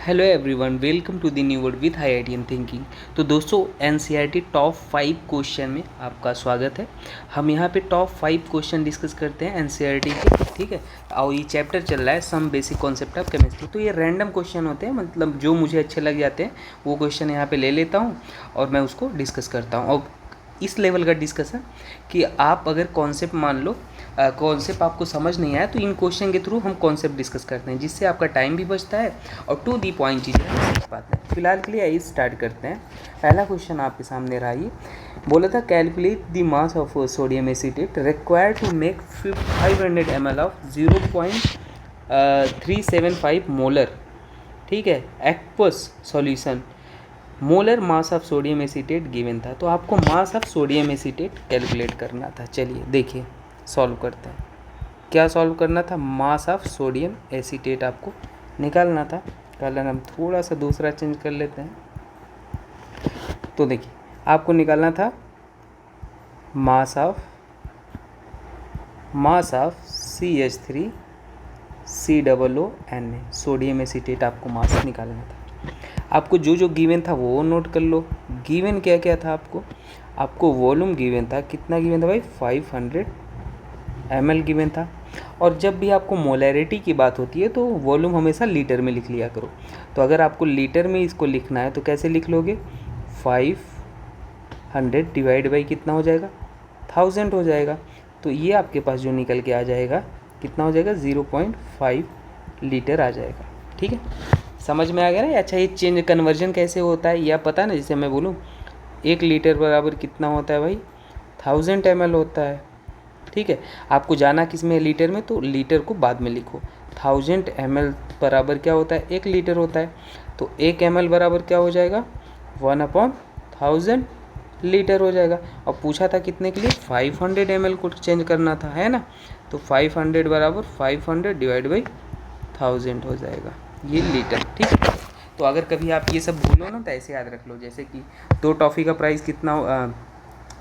Hello everyone, welcome to the new word with IITM thinking. तो दोस्तों, NCERT top 5 question में आपका स्वागत है। हम यहाँ पे टॉप 5 क्वेश्चन डिस्कस करते हैं NCERT के, ठीक है। और ये चैप्टर चल रहा है some basic concept of chemistry. तो ये रैंडम क्वेश्चन होते हैं, मतलब जो मुझे अच्छे लग जाते हैं वो क्वेश्चन यहाँ पे ले लेता हूँ और मैं उसको डिस्कस करता हूँ। और इस लेवल का डिस्कशन कि आप अगर कॉन्सेप्ट मान लो कॉन्सेप्ट आपको समझ नहीं आया तो इन क्वेश्चन के थ्रू हम कॉन्सेप्ट डिस्कस करते हैं, जिससे आपका टाइम भी बचता है और टू दी पॉइंट चीज़ें हम समझ पाते हैं। फिलहाल के लिए आइए स्टार्ट करते हैं। पहला क्वेश्चन आपके सामने रहा, ये बोला था calculate the mass of sodium acetate required to make 500 ml of 0.375 molar, ठीक है, aqueous solution. Molar mass of sodium acetate given था, तो आपको mass of sodium acetate calculate करना था। चलिए देखिए सॉल्व करते हैं। क्या सॉल्व करना था? मास ऑफ सोडियम एसीटेट आपको निकालना था। कलर हम थोड़ा सा दूसरा चेंज कर लेते हैं। तो देखिए आपको निकालना था mass of CH3COONA, sodium acetate आपको मास निकालना था। आपको जो जो गिवन था वो नोट कर लो। गिवन क्या क्या था आपको वॉल्यूम गिवन था। कितना गिवन था भाई? 500 ml गिवन था। और जब भी आपको मोलैरिटी की बात होती है तो वॉल्यूम हमेशा लीटर में लिख लिया करो। तो अगर आपको लीटर में इसको लिखना है तो कैसे लिख लोगे? 500 डिवाइड बाई कितना हो जाएगा? 1000 हो जाएगा। तो ये आपके पास जो निकल के आ जाएगा कितना हो जाएगा? 0.5 लीटर आ जाएगा। ठीक है, समझ में आ गया ना? अच्छा, ये चेंज कन्वर्जन कैसे होता है यह पता ना? जैसे मैं बोलूँ 1 लीटर बराबर कितना होता है भाई? 1000 ml होता है। ठीक है, आपको जाना किस में? लीटर में। तो लीटर को बाद में लिखो। 1000 ml बराबर क्या होता है? 1 लीटर होता है। तो 1 ml बराबर क्या हो जाएगा? 1/1000 लीटर हो जाएगा। और पूछा था कितने के लिए? 500 ml को चेंज करना था, है ना? तो 500 बराबर 500 डिवाइड बाई 1000 हो जाएगा, ये लीटर। ठीक है, तो अगर कभी आप ये सब भूलो ना तो ऐसे याद रख लो, जैसे कि 2 टॉफ़ी का प्राइस कितना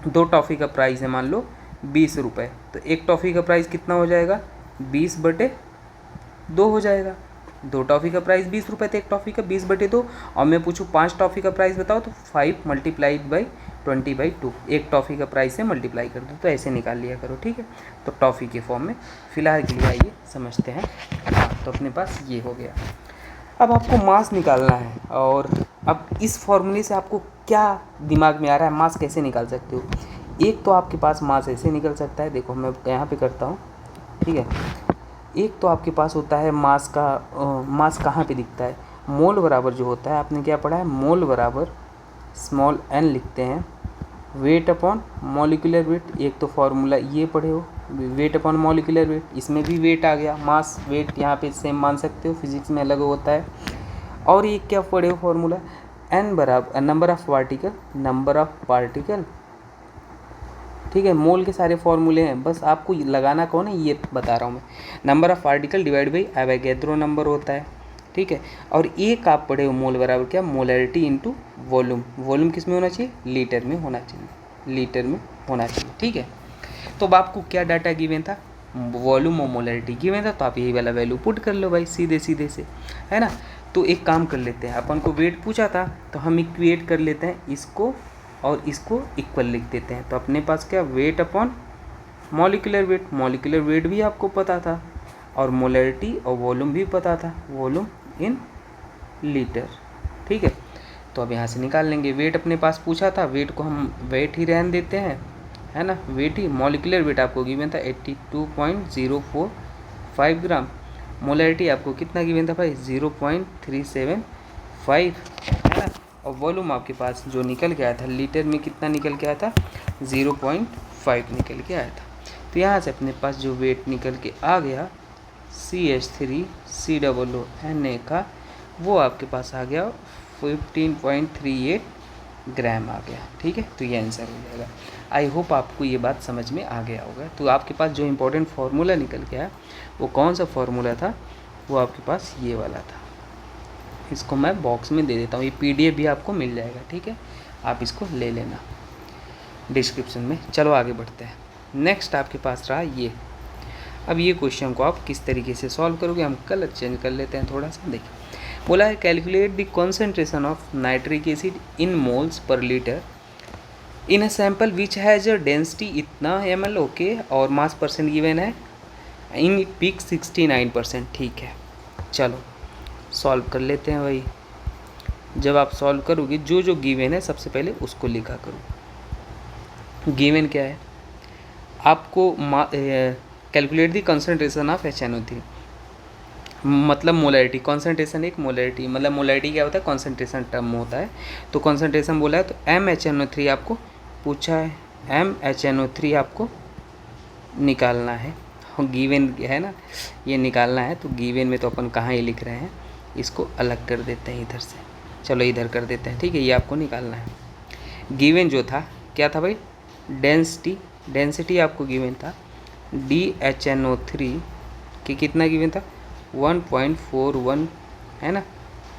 2 टॉफ़ी का प्राइस है मान लो 20 रुपये, तो 1 टॉफ़ी का प्राइस कितना हो जाएगा? 20/2 हो जाएगा। 2 टॉफ़ी का प्राइस 20 रुपये, तो 1 टॉफ़ी का 20/2। और मैं पूछूँ 5 टॉफ़ी का प्राइस बताओ, तो 5 मल्टीप्लाइड बाई 20/2, 1 टॉफ़ी का प्राइस से मल्टीप्लाई कर दो, तो ऐसे निकाल लिया करो। ठीक है, तो टॉफ़ी के फॉर्म में। फिलहाल के लिए आइए समझते हैं। हाँ, तो अपने पास ये हो गया। अब आपको मास निकालना है, और अब इस फॉर्मूले से आपको क्या दिमाग में आ रहा है? मास कैसे निकाल सकते हो? एक तो आपके पास मास ऐसे निकल सकता है, देखो मैं यहाँ पे करता हूँ, ठीक है। एक तो आपके पास होता है मास का मास कहाँ पे दिखता है? मोल बराबर जो होता है, आपने क्या पढ़ा है? मोल बराबर स्मॉल n लिखते हैं, वेट अपॉन मॉलिक्यूलर वेट। एक तो फॉर्मूला ये पढ़े हो, वेट अपॉन मॉलिक्यूलर वेट, इसमें भी वेट आ गया। मास वेट यहाँ पे सेम मान सकते हो, फिजिक्स में अलग होता है। और ये क्या पढ़े हो फॉर्मूला? n बराबर नंबर ऑफ पार्टिकल, ठीक है। मोल के सारे फॉर्मूले हैं, बस आपको लगाना कौन है ये बता रहा हूँ मैं। Number of particle divide by Avogadro number होता है, ठीक है। और एक आप पढ़े हो मोल बराबर क्या? Molarity into volume. वॉल्यूम किस में होना चाहिए? लीटर में होना चाहिए, लीटर में होना चाहिए, ठीक है। तो अब आपको क्या डाटा गिवन था? वॉल्यूम और मोलैरिटी गिवन था, तो आप यही वाला वैल्यू पुट कर लो भाई, सीधे सीधे से, है ना। तो एक काम कर लेते हैं, अपन को वेट पूछा था तो हम इक्वेट कर लेते हैं इसको और इसको इक्वल लिख देते हैं। तो अपने पास क्या? Weight upon molecular weight. Molecular weight भी आपको पता था और मोलैरिटी और वॉल्यूम भी पता था, वॉल्यूम इन लीटर, ठीक है। तो अब यहाँ से निकाल लेंगे। वेट अपने पास पूछा था, वेट को हम वेट ही रहने देते हैं, है ना। वेट ही, मॉलिक्यूलर वेट आपको गिवन था 82.045 ग्राम। मोलैरिटी आपको कितना गिवन था भाई? 0.375, है ना। और वॉल्यूम आपके पास जो निकल के आया था लीटर में, कितना निकल के आया था? 0.5 निकल के आया था। तो यहाँ से अपने पास जो वेट निकल के आ गया CH3COONA का, वो आपके पास आ गया 15.38 ग्राम आ गया, ठीक है। तो ये आंसर हो जाएगा। आई होप आपको ये बात समझ में आ गया होगा। तो आपके पास जो इम्पोर्टेंट फार्मूला निकल के आया वो कौन सा फार्मूला था? वो आपके पास ये वाला था। इसको मैं बॉक्स में दे देता हूँ, ये PDF भी आपको मिल जाएगा, ठीक है। आप इसको ले लेना डिस्क्रिप्शन में। चलो आगे बढ़ते हैं। नेक्स्ट आपके पास रहा ये। अब ये क्वेश्चन को आप किस तरीके से सॉल्व करोगे? हम कलर चेंज कर लेते हैं थोड़ा सा। देखिए बोला है calculate the concentration of nitric acid in moles per litre in a sample which has a density इतना ml, ओके, और मास परसेंट गिवन है इन पिक 69%, ठीक है। चलो सॉल्व कर लेते हैं भाई। जब आप सॉल्व करोगे जो जो गिवन है सबसे पहले उसको लिखा करो। गिवन क्या है आपको, calculate the concentration of HNO3, मतलब मोलैरिटी, कॉन्सेंट्रेशन एक मोलैरिटी, मतलब मोलैरिटी क्या होता है, कॉन्सेंट्रेशन टर्म होता है। तो कॉन्सेंट्रेशन बोला है तो MHNO3 आपको पूछा है, MHNO3 आपको निकालना है। गिवन है ना, ये निकालना है। तो गिवन में तो अपन कहाँ ही लिख रहे हैं, इसको अलग कर देते हैं इधर से। चलो इधर कर देते हैं, ठीक है। ये आपको निकालना है। गिवन जो था क्या था भाई, डेंसिटी आपको गिवन था DHNO3 कि कितना गिवन था 1.41 है ना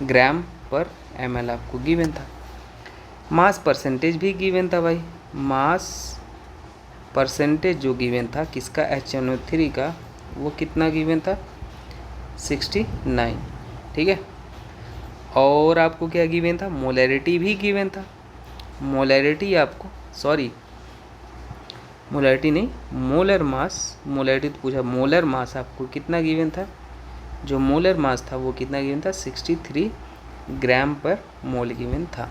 ग्राम पर ml आपको गिवन था। मास परसेंटेज भी गिवन था भाई, मास परसेंटेज जो गिवन था किसका, HNO3 का, वो कितना गिवन था 69, ठीक है। और आपको क्या गिवन था, मोलैरिटी भी गिवन था। मोलैरिटी आपको, सॉरी मोलैरिटी नहीं, मोलर मास, मोलैरिटी तो पूछा, मोलर मास आपको कितना गिवन था, जो मोलर मास था वो कितना गिवन था 63 ग्राम पर मोल गिवन था।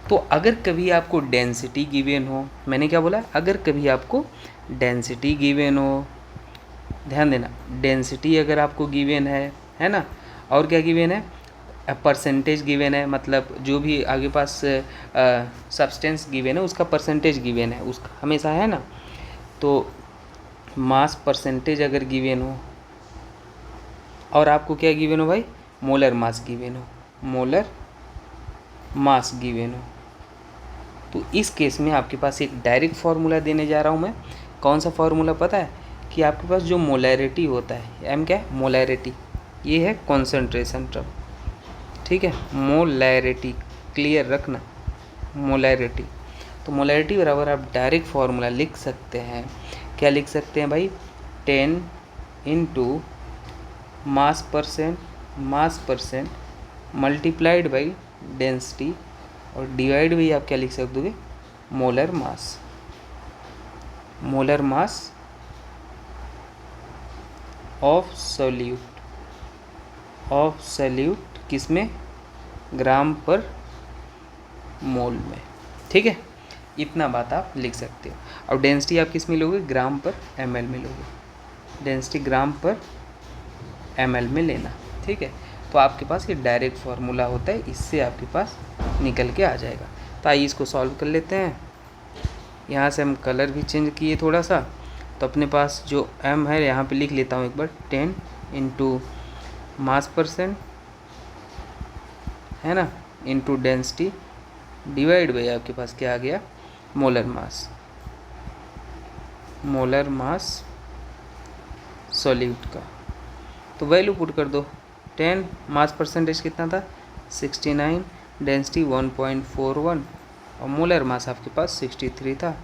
तो अगर कभी आपको डेंसिटी गिवन हो, मैंने क्या बोला, अगर कभी आपको डेंसिटी गिवन हो, ध्यान देना, डेंसिटी अगर आपको गिवन है ना, और क्या गिवन है, परसेंटेज गिवन है, मतलब जो भी आगे पास सब्सटेंस गिवन है उसका परसेंटेज गिवन है, उसका हमेशा है ना। तो मास परसेंटेज अगर गिवन हो और आपको क्या गिवन हो भाई, मोलर मास गिवन हो, मोलर मास गिवन हो, तो इस केस में आपके पास एक डायरेक्ट फार्मूला देने जा रहा हूँ मैं। कौन सा फार्मूला पता है, कि आपके पास जो मोलैरिटी होता है, एम क्या है, मोलैरिटी, ये है कॉन्सेंट्रेशन टर्म, ठीक है। मोलैरिटी क्लियर रखना, मोलैरिटी। तो मोलैरिटी बराबर आप डायरेक्ट फार्मूला लिख सकते हैं, क्या लिख सकते हैं भाई, 10 into mass percent multiplied by density और डिवाइड बाई आप क्या लिख सकते हो, molar mass. Molar mass of solute किस में, ग्राम पर मोल में, ठीक है। इतना बात आप लिख सकते हो। और डेंसिटी आप किस में लोगे, ग्राम पर ml में लोगे, डेंसिटी ग्राम पर ml में लेना, ठीक है। तो आपके पास ये डायरेक्ट फार्मूला होता है, इससे आपके पास निकल के आ जाएगा। तो आइए इसको सॉल्व कर लेते हैं। यहाँ से हम कलर भी चेंज किए थोड़ा सा, तो अपने पास जो m है यहाँ पे लिख लेता हूँ एक बार, 10 इंटू मास परसेंट है ना, इंटू डेंसिटी डिवाइड बाई आपके पास क्या आ गया, मोलर मास सॉल्यूट का। तो वैल्यू पुट कर दो, 10 मास परसेंटेज कितना था 69, डेंसिटी 1.41 और मोलर मास आपके पास 63 था।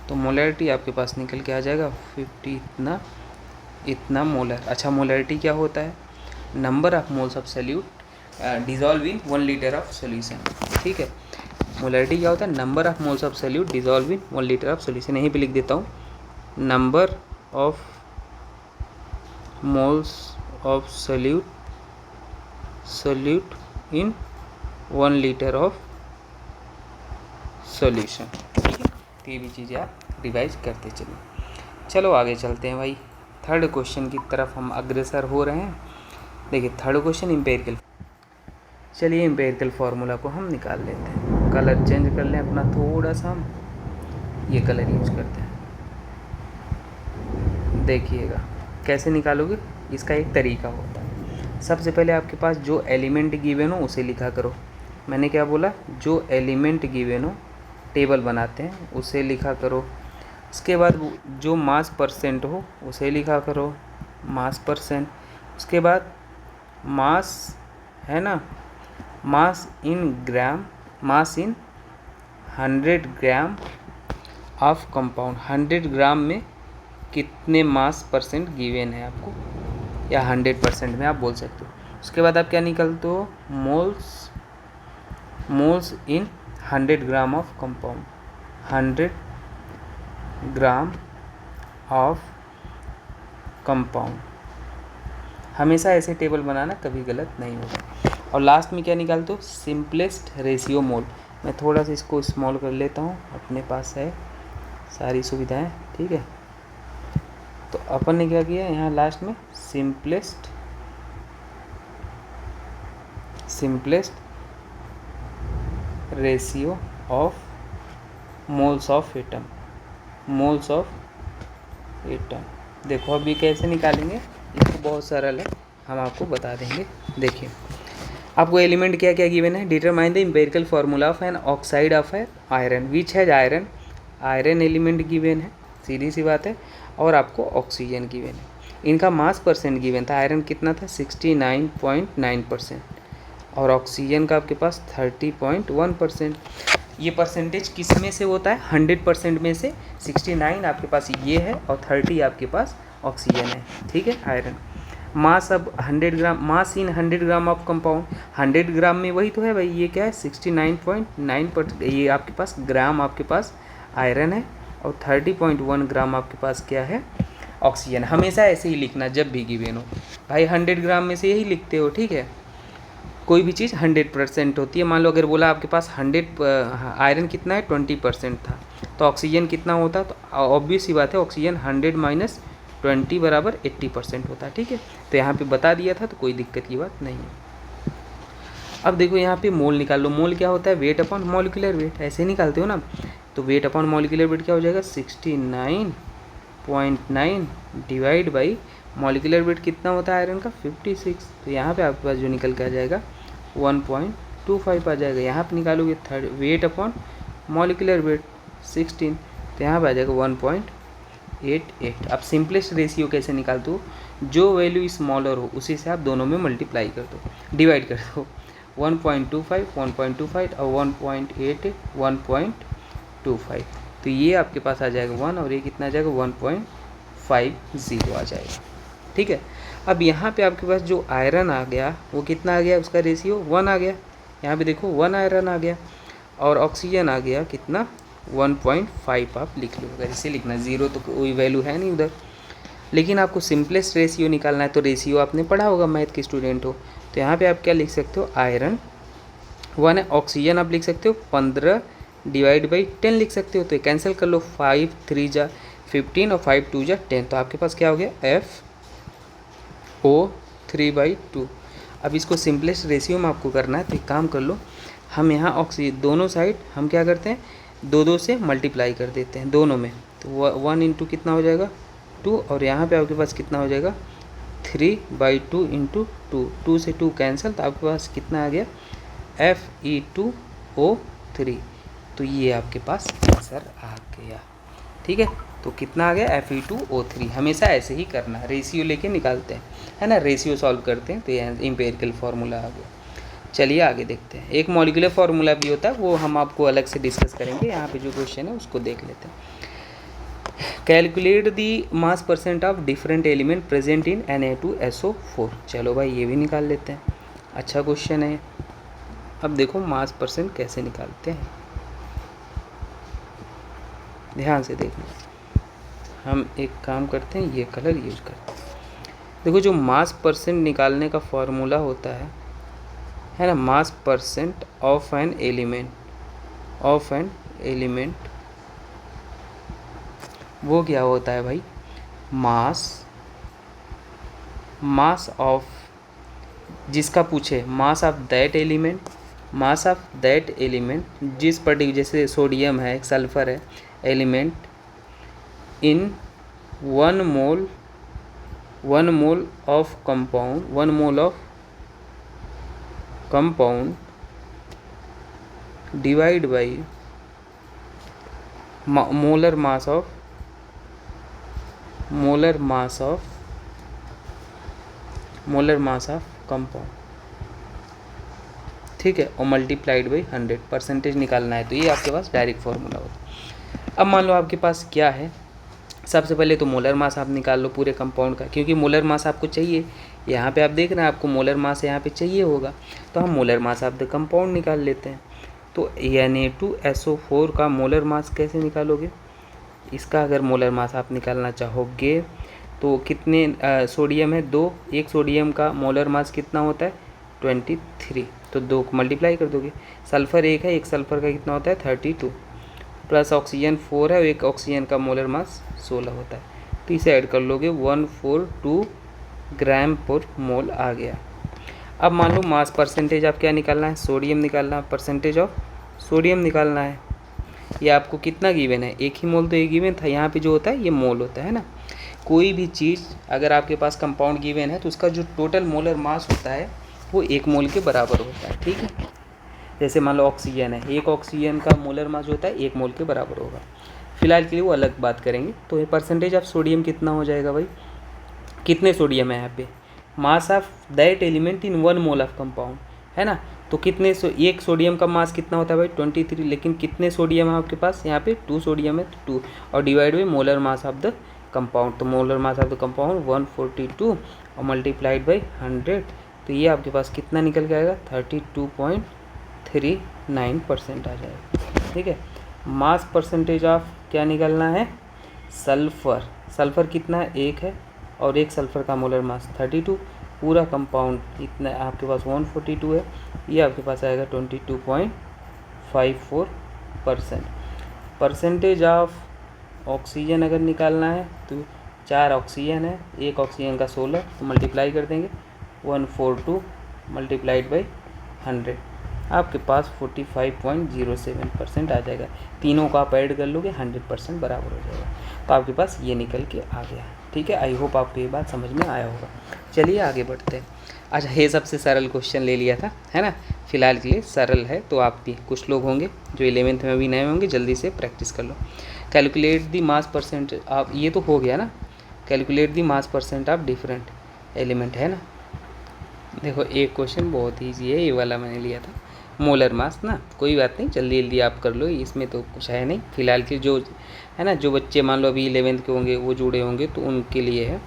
तो मोलैरिटी आपके पास निकल के आ जाएगा 50 इतना मोलर। अच्छा, मोलैरिटी क्या होता है, number of moles of solute dissolve in 1 litre of solution, ठीक है। मोलैरिटी क्या होता है, number of moles of solute dissolve in 1 litre of solution. यहीं पे लिख देता हूँ, number of moles of solute in 1 litre of solution, ठीक है। तो ये भी चीज़ें आप रिवाइज करते चलो। चलो आगे चलते हैं भाई, थर्ड क्वेश्चन की तरफ हम अग्रसर हो रहे हैं। देखिए थर्ड क्वेश्चन एम्पिरिकल। चलिए एम्पिरिकल फार्मूला को हम निकाल लेते हैं। कलर चेंज कर लें अपना थोड़ा सा, हम ये कलर यूज करते हैं। देखिएगा कैसे निकालोगे, इसका एक तरीका होता है। सबसे पहले आपके पास जो एलिमेंट गिवन हो उसे लिखा करो। मैंने क्या बोला, जो एलिमेंट गिवन हो टेबल बनाते हैं उसे लिखा करो। उसके बाद जो मास परसेंट हो उसे लिखा करो, मास परसेंट। उसके बाद मास है ना, मास इन ग्राम, मास इन 100 ग्राम ऑफ कंपाउंड, 100 ग्राम में कितने मास परसेंट गिवन है आपको, या 100% में आप बोल सकते हो। उसके बाद आप क्या निकालते हो, moles in 100 gram of compound, 100 gram of compound. हमेशा ऐसे टेबल बनाना, कभी गलत नहीं होगा। और लास्ट में क्या निकालते हो, सिंपलेस्ट रेशियो मोल। मैं थोड़ा सा इसको स्मॉल कर लेता हूँ, अपने पास है सारी सुविधाएं, ठीक है। तो अपन ने क्या किया यहाँ लास्ट में, simplest ratio of moles of atom, देखो अभी कैसे निकालेंगे, इसको बहुत सरल है, हम आपको बता देंगे। देखिए आपको एलिमेंट क्या क्या गिवन है, determine the empirical formula of an oxide of iron which has iron element given है, सीधी सी बात है। और आपको ऑक्सीजन गिवन है, इनका मास परसेंट गिवन था, आयरन कितना था 69.9% और ऑक्सीजन का आपके पास 30.1%। ये परसेंटेज किस में से होता है, 100% में से 69 आपके पास ये है और 30 आपके पास ऑक्सीजन है, ठीक है, आयरन। मास अब 100 ग्राम, मास इन 100 ग्राम ऑफ कंपाउंड, 100 ग्राम में वही तो है भाई, ये क्या है 69.9%, ये आपके पास ग्राम आपके पास आयरन है और 30.1 ग्राम आपके पास क्या है, ऑक्सीजन। हमेशा ऐसे ही लिखना जब भी गिवन हो भाई, 100 ग्राम में से यही लिखते हो, ठीक है। कोई भी चीज़ 100% होती है। मान लो अगर बोला आपके पास 100 आयरन कितना है 20% था, तो ऑक्सीजन कितना होता, तो ऑब्वियस सी बात है ऑक्सीजन 100 माइनस 20 बराबर 80% होता है, ठीक है। तो यहाँ पे बता दिया था, तो कोई दिक्कत की बात नहीं है। अब देखो यहाँ पे मोल निकाल लो, मोल क्या होता है, वेट अपॉन मॉलिक्यूलर वेट, ऐसे निकालते हो ना। तो वेट अपॉन मॉलिक्यूलर वेट क्या हो जाएगा, 69.9 डिवाइड बाई मॉलिक्यूलर वेट कितना होता है आयरन का 56। तो यहाँ पे आपके पास जो निकल के आ जाएगा 1.25 आ जाएगा। यहाँ पे निकालोगे वेट अपॉन मॉलिक्यूलर वेट 16, तो यहाँ पे आ जाएगा 1.88। अब सिंपलेस्ट रेशियो कैसे निकालते हो, जो वैल्यू स्मॉलर हो उसी से आप दोनों में मल्टीप्लाई कर दो, डिवाइड कर दो। 1.25 1.25 और 1.8 1.25, तो ये आपके पास आ जाएगा 1 और ये कितना आ जाएगा 1.50 आ जाएगा, ठीक है। अब यहाँ पे आपके पास जो आयरन आ गया वो कितना आ गया, उसका रेशियो 1 आ गया, यहाँ पे देखो 1 आयरन आ गया, और ऑक्सीजन आ गया कितना 1.5 आप लिख लो, अगर इसे लिखना, ज़ीरो तो कोई वैल्यू है नहीं उधर। लेकिन आपको सिंपलेस्ट रेशियो निकालना है, तो रेशियो आपने पढ़ा होगा, मैथ के स्टूडेंट हो, तो यहाँ पे आप क्या लिख सकते हो, आयरन 1 है, ऑक्सीजन आप लिख सकते हो 15 डिवाइड बाई 10 लिख सकते हो, तो कैंसिल कर लो, 5 3 जा 15 और 5 2 जा 10, तो आपके पास क्या हो गया FO3/2। अब इसको सिंपलेस्ट रेशियो में आपको करना है, तो एक काम कर लो, हम यहाँ ऑक्सीजन दोनों साइड हम क्या करते हैं 2 से मल्टीप्लाई कर देते हैं दोनों में, तो 1 इंटू कितना हो जाएगा 2, और यहाँ पे आपके पास कितना हो जाएगा 3/2 इंटू 2 से 2 कैंसिल, तो आपके पास कितना आ गया Fe2O3। तो ये आपके पास आंसर आ गया, ठीक है। तो कितना आ गया Fe2O3। हमेशा ऐसे ही करना, रेशियो लेके निकालते हैं, है ना, रेशियो सॉल्व करते हैं, तो ये एम्पिरिकल फार्मूला आ गया। चलिए आगे देखते हैं, एक मॉलिक्यूलर फार्मूला भी होता है, वो हम आपको अलग से डिस्कस करेंगे, यहाँ पे जो क्वेश्चन है उसको देख लेते हैं। Calculate the mass percent of different element present in Na2SO4। चलो भाई ये भी निकाल लेते हैं, अच्छा क्वेश्चन है। अब देखो मास परसेंट कैसे निकालते हैं, ध्यान से देखना। हम एक काम करते हैं, ये कलर यूज करते हैं। देखो जो मास परसेंट निकालने का फॉर्मूला होता है ना, मास परसेंट ऑफ एन एलिमेंट, वो क्या होता है भाई, मास ऑफ, जिसका पूछे मास ऑफ दैट एलिमेंट, जिस पर्टिकुलर, जैसे सोडियम है, सल्फर है, element in 1 mole of compound divide by molar mass of compound, ठीक है, और मल्टीप्लाइड बाई 100, परसेंटेज निकालना है, तो ये आपके पास डायरेक्ट फार्मूला होता है। अब मान लो आपके पास क्या है, सबसे पहले तो मोलर मास आप निकाल लो पूरे कंपाउंड का, क्योंकि मोलर मास आपको चाहिए, यहाँ पे आप देख रहे हैं आपको मोलर मास यहाँ पे चाहिए होगा, तो हम molar mass of the compound निकाल लेते हैं। तो Na2SO4 का मोलर मास कैसे निकालोगे? इसका अगर मोलर मास आप निकालना चाहोगे तो कितने सोडियम है 2, एक सोडियम का मोलर मास कितना होता है 23, तो 2 को मल्टीप्लाई कर दोगे। सल्फ़र 1 है, एक सल्फ़र का कितना होता है 32, प्लस ऑक्सीजन 4 है, एक ऑक्सीजन का मोलर मास 16 होता है, तो इसे ऐड कर लोगे 142 ग्राम पर मोल आ गया। अब मान लो मास परसेंटेज आप क्या निकालना है, सोडियम निकालना है, परसेंटेज ऑफ सोडियम निकालना है। ये आपको कितना गिवन है, एक ही मोल तो ये गिवन था, यहाँ पे जो होता है ये मोल होता है ना। कोई भी चीज़ अगर आपके पास कंपाउंड गिवन है तो उसका जो टोटल मोलर मास होता है वो 1 मोल के बराबर होता है, ठीक है। जैसे मान लो ऑक्सीजन है, एक ऑक्सीजन का मोलर मास होता है 1 मोल के बराबर होगा। फिलहाल के लिए वो अलग बात करेंगे। तो ये परसेंटेज ऑफ सोडियम कितना हो जाएगा भाई, कितने सोडियम है यहाँ पे, mass of that element in 1 mole of compound, है ना। तो कितने एक सोडियम का मास कितना होता है भाई 23, लेकिन कितने सोडियम है आपके पास, यहाँ पे 2 सोडियम है तो 2, और divide by molar mass of the compound, तो molar mass of the compound 142 और मल्टीप्लाइड बाई 100, तो ये आपके पास कितना निकल के आएगा 32.39% आ जाएगा, ठीक है। मास परसेंटेज ऑफ क्या निकलना है, सल्फ़र, सल्फ़र कितना है 1 है, और एक सल्फ़र का मोलर मास 32, पूरा कंपाउंड इतना आपके पास 142 है, ये आपके पास आएगा 22.54%। परसेंटेज ऑफ ऑक्सीजन अगर निकालना है तो 4 ऑक्सीजन है, एक ऑक्सीजन का 16, तो मल्टीप्लाई कर देंगे 142 मल्टीप्लाइड बाई 100, आपके पास 45.07% आ जाएगा। तीनों का आप ऐड कर लोगे 100% बराबर हो जाएगा, तो आपके पास ये निकल के आ गया, ठीक है। आई होप आपको ये बात समझ में आया होगा। चलिए आगे बढ़ते हैं। अच्छा, ये सबसे सरल क्वेश्चन ले लिया था, है ना, फिलहाल के लिए सरल है, तो आप भी कुछ लोग होंगे जो 11th में भी नए होंगे, जल्दी से प्रैक्टिस कर लो। कैलकुलेट दी मास परसेंट, आप ये तो हो गया ना, calculate the mass percent of different element, है ना। देखो एक क्वेश्चन बहुत ईजी है, ये वाला मैंने लिया था, मोलर मास ना, कोई बात नहीं, जल्दी जल्दी आप कर लो, इसमें तो कुछ है नहीं। फिलहाल के जो है ना, जो बच्चे मान लो अभी 11th के होंगे वो जुड़े होंगे तो उनके लिए है।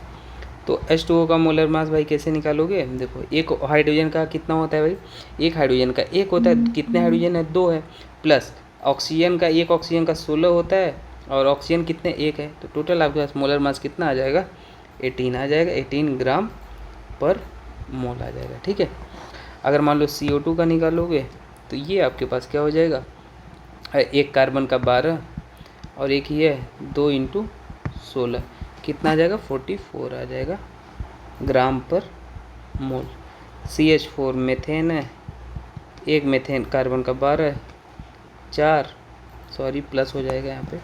तो H2O का मोलर मास भाई कैसे निकालोगे, देखो एक हाइड्रोजन का कितना होता है भाई, एक हाइड्रोजन का 1 होता है, कितने हाइड्रोजन है 2 है, प्लस ऑक्सीजन का एक ऑक्सीजन का 16 होता है, और ऑक्सीजन कितने 1 है, तो टोटल आपके पास मोलर मास कितना आ जाएगा 18 आ जाएगा, 18 ग्राम पर मोल आ जाएगा, ठीक है। अगर मान लो CO2 का निकालोगे तो ये आपके पास क्या हो जाएगा, एक कार्बन का 12 और एक ही है 2 × 16, कितना आ जाएगा 44 आ जाएगा ग्राम पर मोल। CH4 मेथेन है, एक मेथेन कार्बन का 12 4 प्लस हो जाएगा यहाँ पे,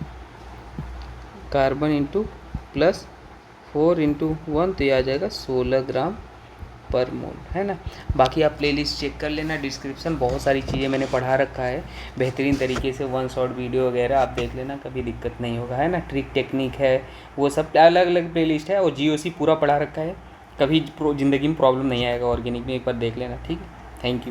कार्बन इंटू प्लस 4 × 1, तो ये आ जाएगा 16 ग्राम पर मोल, है ना। बाकी आप प्लेलिस्ट चेक कर लेना, डिस्क्रिप्शन बहुत सारी चीज़ें मैंने पढ़ा रखा है बेहतरीन तरीके से, 1 शॉट वीडियो वगैरह आप देख लेना, कभी दिक्कत नहीं होगा, है ना। ट्रिक टेक्निक है, वो सब अलग अलग प्लेलिस्ट है, और GOC पूरा पढ़ा रखा है, कभी ज़िंदगी में प्रॉब्लम नहीं आएगा ऑर्गेनिक में, एक बार देख लेना, ठीक है। Thank you.